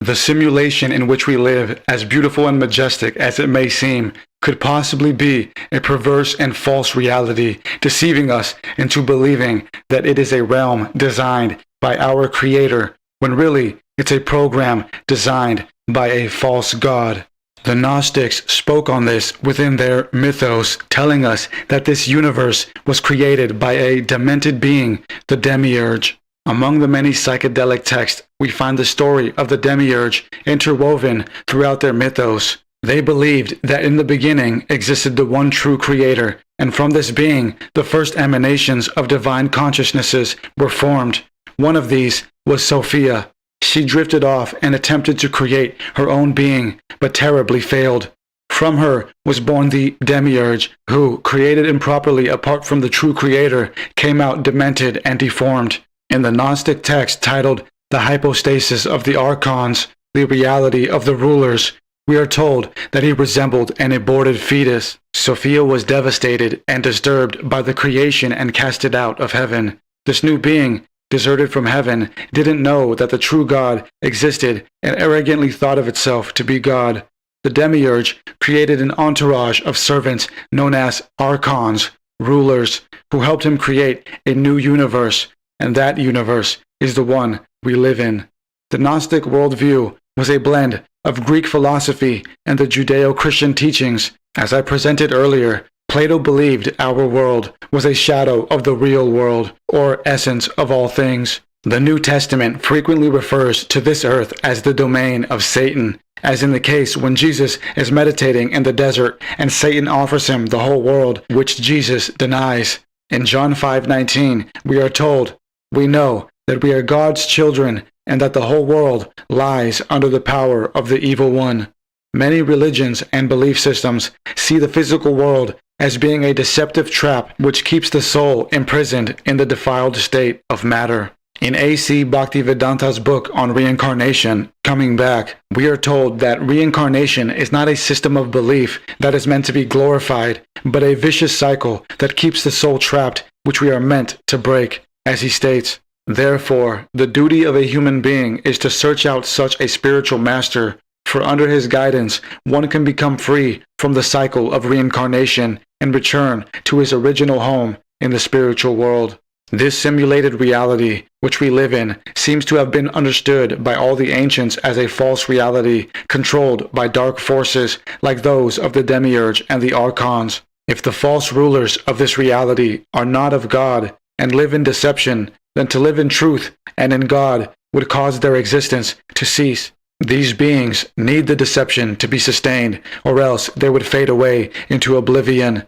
The simulation in which we live, as beautiful and majestic as it may seem, could possibly be a perverse and false reality, deceiving us into believing that it is a realm designed by our Creator, when really it's a program designed by a false god. The Gnostics spoke on this within their mythos, telling us that this universe was created by a demented being, the Demiurge. Among the many psychedelic texts, we find the story of the Demiurge interwoven throughout their mythos. They believed that in the beginning existed the one true Creator, and from this being, the first emanations of divine consciousnesses were formed. One of these was Sophia. She drifted off and attempted to create her own being, but terribly failed. From her was born the Demiurge, who, created improperly apart from the true Creator, came out demented and deformed. In the Gnostic text titled The Hypostasis of the Archons, the reality of the rulers, we are told that he resembled an aborted fetus. Sophia was devastated and disturbed by the creation and casted out of heaven. This new being, deserted from heaven, didn't know that the true God existed and arrogantly thought of itself to be God. The Demiurge created an entourage of servants known as Archons, rulers, who helped him create a new universe, and that universe is the one we live in. The Gnostic worldview was a blend of Greek philosophy and the Judeo-Christian teachings. As I presented earlier, Plato believed our world was a shadow of the real world, or essence of all things. The New Testament frequently refers to this earth as the domain of Satan, as in the case when Jesus is meditating in the desert and Satan offers him the whole world, which Jesus denies. In John 5:19, we are told, "We know that we are God's children and that the whole world lies under the power of the evil one." Many religions and belief systems see the physical world as being a deceptive trap which keeps the soul imprisoned in the defiled state of matter. In A.C. Bhaktivedanta's book on reincarnation, Coming Back, we are told that reincarnation is not a system of belief that is meant to be glorified, but a vicious cycle that keeps the soul trapped, which we are meant to break, as he states. Therefore, the duty of a human being is to search out such a spiritual master, for under his guidance one can become free from the cycle of reincarnation and return to his original home in the spiritual world. This simulated reality, which we live in, seems to have been understood by all the ancients as a false reality, controlled by dark forces like those of the Demiurge and the Archons. If the false rulers of this reality are not of God and live in deception, then to live in truth and in God would cause their existence to cease. These beings need the deception to be sustained, or else they would fade away into oblivion.